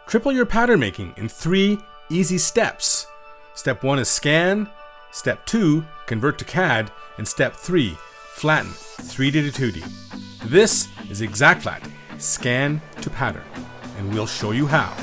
Triple your pattern making in 3 easy steps. Step 1 is scan, step 2, convert to CAD, and step 3, flatten 3D to 2D. This is ExactFlat Scan to Pattern, and we'll show you how.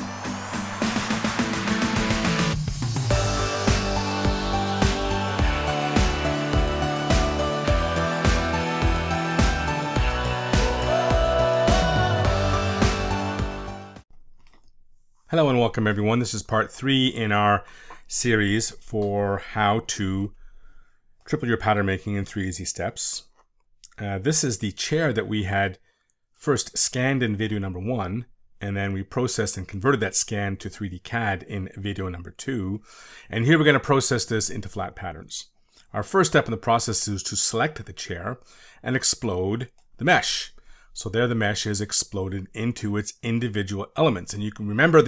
Hello and welcome everyone. This is part 3 in our series for how to triple your pattern making in 3 easy steps. This is the chair that we had first scanned in video number 1, and then we processed and converted that scan to 3D CAD in video number 2. And here we're going to process this into flat patterns. Our first step in the process is to select the chair and explode the mesh. So there the mesh is exploded into its individual elements. And you can remember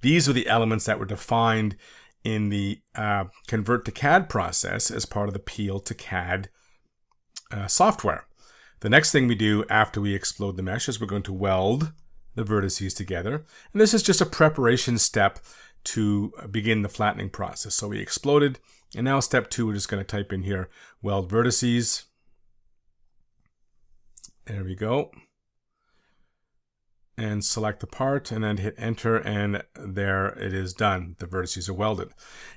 these are the elements that were defined in the convert to CAD process as part of the peel to CAD software. The next thing we do after we explode the mesh is we're going to weld the vertices together. And this is just a preparation step to begin the flattening process. So we exploded, and now step 2, we're just going to type in here, weld vertices. There we go. And select the part and then hit enter, and there it is done. The vertices are welded.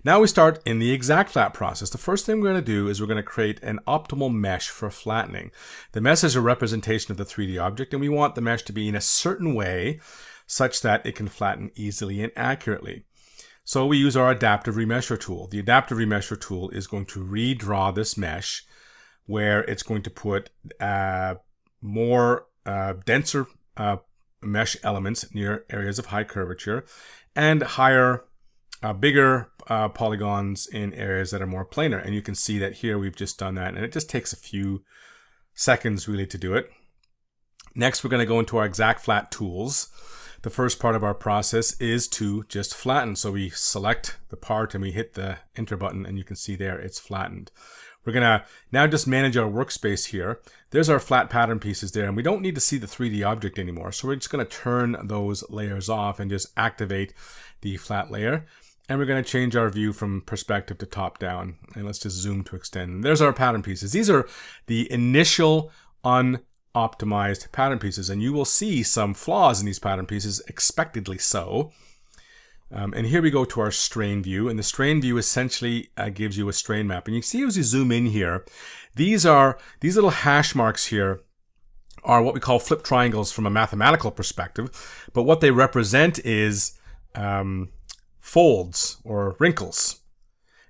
Now we start in the ExactFlat process. The first thing we're going to do is we're going to create an optimal mesh for flattening. The mesh is a representation of the 3D object, and we want the mesh to be in a certain way such that it can flatten easily and accurately. So we use our adaptive remesher tool. The adaptive remesher tool is going to redraw this mesh where it's going to put more denser mesh elements near areas of high curvature and bigger polygons in areas that are more planar. And you can see that here we've just done that, and it just takes a few seconds really to do it. Next, we're going to go into our ExactFlat tools. The first part of our process is to just flatten. So we select the part and we hit the enter button, and you can see there it's flattened. We're going to now just manage our workspace here. There's our flat pattern pieces there, and we don't need to see the 3D object anymore. So we're just going to turn those layers off and just activate the flat layer. And we're going to change our view from perspective to top down. And let's just zoom to extend. There's our pattern pieces. These are the initial unoptimized pattern pieces, and you will see some flaws in these pattern pieces, expectedly so. And here we go to our strain view, and the strain view essentially gives you a strain map. And you see as you zoom in here, these little hash marks here are what we call flip triangles from a mathematical perspective, but what they represent is folds or wrinkles.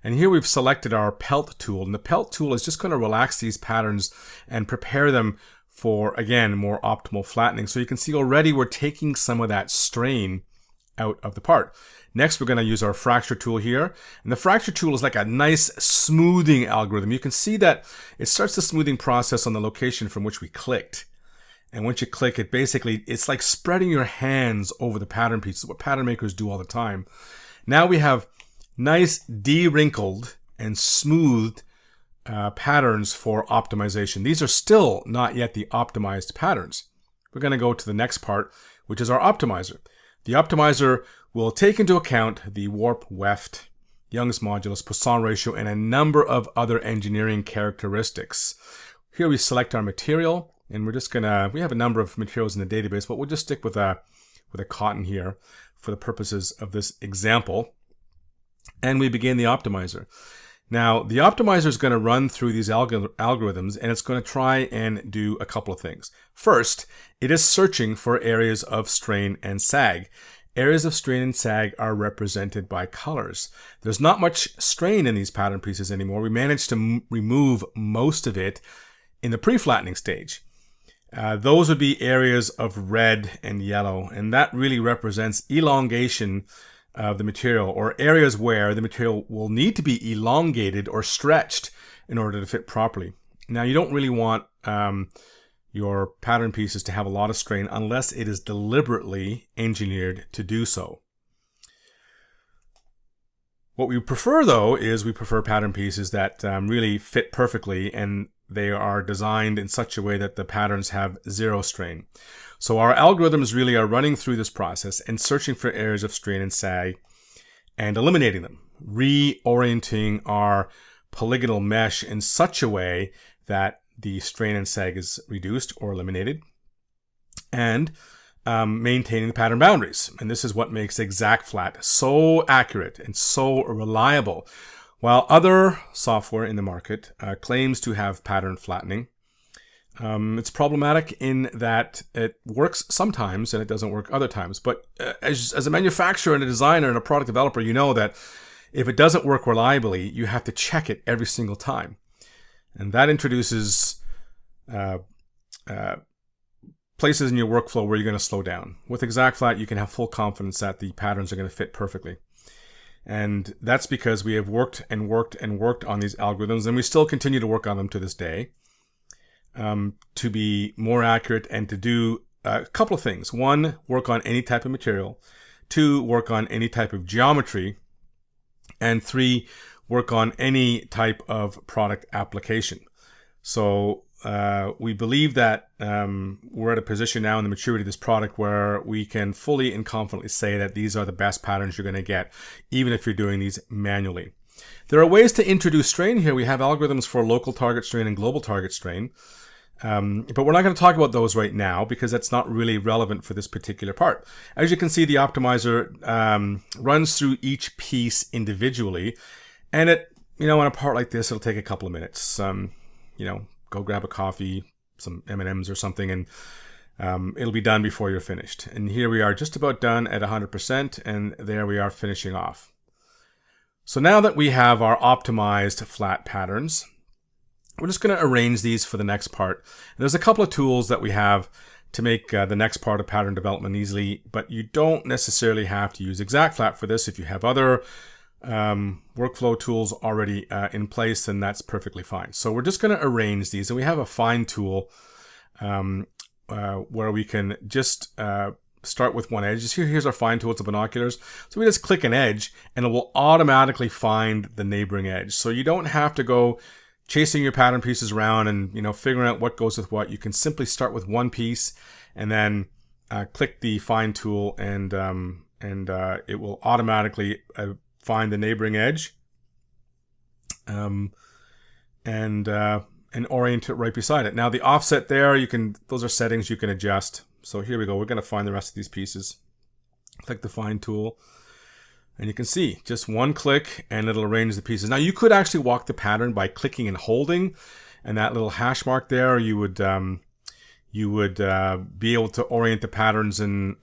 And here we've selected our pelt tool, and the pelt tool is just going to relax these patterns and prepare them for, again, more optimal flattening. So you can see already we're taking some of that strain out of the part. Next, we're going to use our fracture tool here. And the fracture tool is like a nice smoothing algorithm. You can see that it starts the smoothing process on the location from which we clicked. And once you click it, basically, it's like spreading your hands over the pattern pieces, what pattern makers do all the time. Now we have nice de-wrinkled and smoothed patterns for optimization. These are still not yet the optimized patterns. We're going to go to the next part, which is our optimizer. The optimizer will take into account the warp, weft, Young's modulus, Poisson ratio, and a number of other engineering characteristics. Here we select our material, and we're just gonna, we have a number of materials in the database, but we'll just stick with a cotton here for the purposes of this example. And we begin the optimizer. Now, the optimizer is going to run through these algorithms, and it's going to try and do a couple of things. First, it is searching for areas of strain and sag. Areas of strain and sag are represented by colors. There's not much strain in these pattern pieces anymore. We managed to remove most of it in the pre-flattening stage. Those would be areas of red and yellow, and that really represents elongation of the material, or areas where the material will need to be elongated or stretched in order to fit properly. Now, you don't really want your pattern pieces to have a lot of strain unless it is deliberately engineered to do so. What we prefer, though, is we prefer pattern pieces that really fit perfectly, and they are designed in such a way that the patterns have zero strain. So our algorithms really are running through this process and searching for areas of strain and sag and eliminating them, reorienting our polygonal mesh in such a way that the strain and sag is reduced or eliminated, and maintaining the pattern boundaries. And this is what makes ExactFlat so accurate and so reliable. While other software in the market claims to have pattern flattening, it's problematic in that it works sometimes and it doesn't work other times. But as a manufacturer and a designer and a product developer, you know that if it doesn't work reliably, you have to check it every single time. And that introduces places in your workflow where you're going to slow down. With ExactFlat, you can have full confidence that the patterns are going to fit perfectly. And that's because we have worked and worked and worked on these algorithms, and we still continue to work on them to this day, to be more accurate and to do a couple of things. One, work on any type of material. Two, work on any type of geometry. And three, work on any type of product application. So we believe that we're at a position now in the maturity of this product where we can fully and confidently say that these are the best patterns you're going to get, even if you're doing these manually. There are ways to introduce strain here. We have algorithms for local target strain and global target strain. But we're not going to talk about those right now because that's not really relevant for this particular part. As you can see, the optimizer runs through each piece individually. And on a part like this, it'll take a couple of minutes. Go grab a coffee, some M&Ms or something, and it'll be done before you're finished. And here we are just about done at 100%, and there we are finishing off. So now that we have our optimized flat patterns, we're just going to arrange these for the next part. And there's a couple of tools that we have to make the next part of pattern development easily, but you don't necessarily have to use ExactFlat for this. If you have other workflow tools already in place, then that's perfectly fine. So we're just going to arrange these, and we have a find tool where we can just start with one edge. Here's our find tool. It's the binoculars. So we just click an edge, and it will automatically find the neighboring edge. So you don't have to go chasing your pattern pieces around and figuring out what goes with what. You can simply start with one piece and then click the find tool, and it will automatically find the neighboring edge and orient it right beside it. Now the offset there, those are settings you can adjust. So here we go. We're going to find the rest of these pieces. Click the find tool, and you can see just one click and it'll arrange the pieces. Now you could actually walk the pattern by clicking and holding, and that little hash mark there, you would be able to orient the patterns in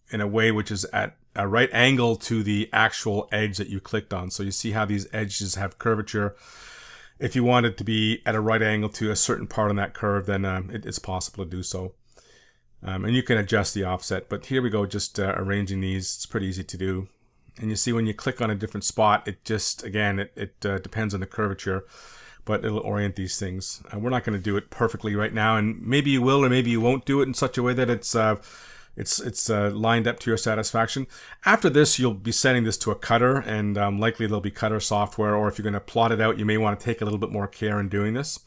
in a way which is at a right angle to the actual edge that you clicked on. So you see how these edges have curvature. If you want it to be at a right angle to a certain part on that curve, then it's possible to do so. And you can adjust the offset. But here we go, just arranging these. It's pretty easy to do. And you see when you click on a different spot, it just, again, it depends on the curvature, but it'll orient these things. We're not going to do it perfectly right now, and maybe you will or maybe you won't do it in such a way that it's lined up to your satisfaction. After this, you'll be sending this to a cutter, and likely there'll be cutter software, or if you're going to plot it out, you may want to take a little bit more care in doing this.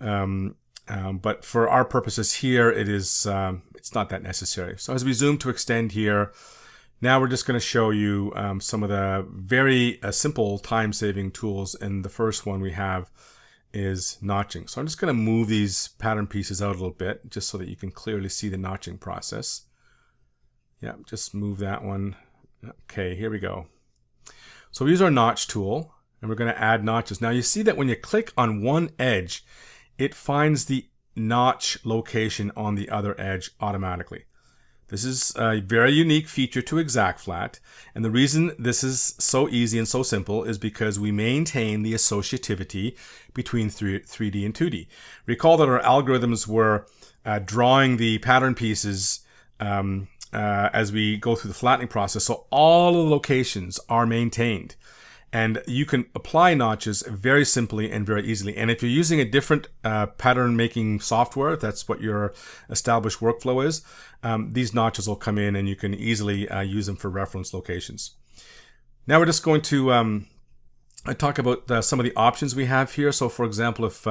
But for our purposes here, it's not that necessary. So as we zoom to extend here, now we're just going to show you some of the very simple time-saving tools, and the first one we have is notching. So I'm just going to move these pattern pieces out a little bit just so that you can clearly see the notching process. Yeah, just move that one. Okay, here we go. So we use our notch tool, and we're going to add notches. Now you see that when you click on one edge, it finds the notch location on the other edge automatically. This is a very unique feature to ExactFlat, and the reason this is so easy and so simple is because we maintain the associativity between 3D and 2D. Recall that our algorithms were drawing the pattern pieces as we go through the flattening process, so all the locations are maintained. And you can apply notches very simply and very easily. And if you're using a different pattern making software, if that's what your established workflow is, these notches will come in and you can easily use them for reference locations. Now we're just going to talk about some of the options we have here. So for example, if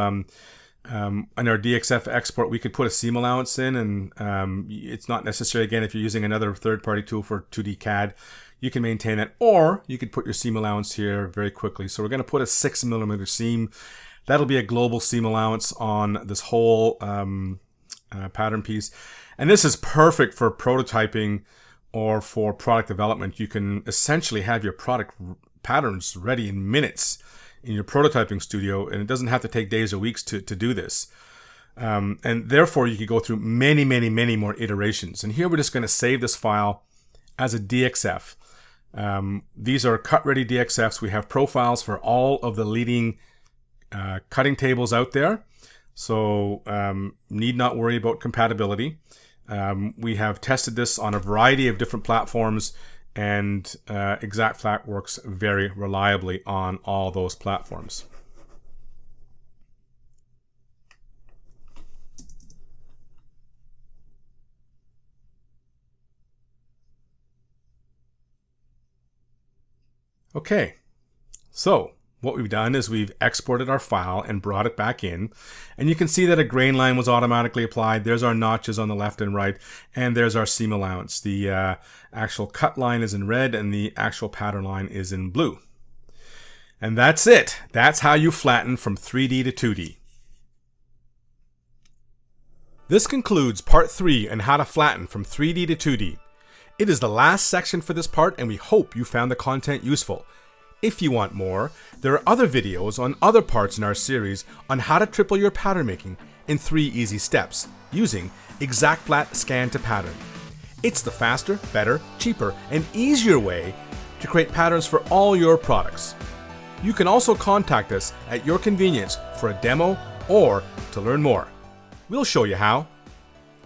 In our DXF export, we could put a seam allowance in, and it's not necessary. Again, if you're using another third-party tool for 2D CAD, you can maintain it, or you could put your seam allowance here very quickly. So we're going to put a 6mm seam. That'll be a global seam allowance on this whole pattern piece. And this is perfect for prototyping or for product development. You can essentially have your product patterns ready in minutes in your prototyping studio, and it doesn't have to take days or weeks to do this. And therefore, you can go through many, many, many more iterations. And here we're just going to save this file as a DXF. These are cut-ready DXFs. We have profiles for all of the leading cutting tables out there, so need not worry about compatibility. We have tested this on a variety of different platforms, and ExactFlat works very reliably on all those platforms. Okay, so what we've done is we've exported our file and brought it back in, and you can see that a grain line was automatically applied. There's our notches on the left and right, and there's our seam allowance. The actual cut line is in red and the actual pattern line is in blue. And that's it. That's how you flatten from 3D to 2D. This concludes part 3 on how to flatten from 3D to 2D. It is the last section for this part, and we hope you found the content useful. If you want more, there are other videos on other parts in our series on how to triple your pattern making in 3 easy steps using ExactFlat Scan to Pattern. It's the faster, better, cheaper, and easier way to create patterns for all your products. You can also contact us at your convenience for a demo or to learn more. We'll show you how.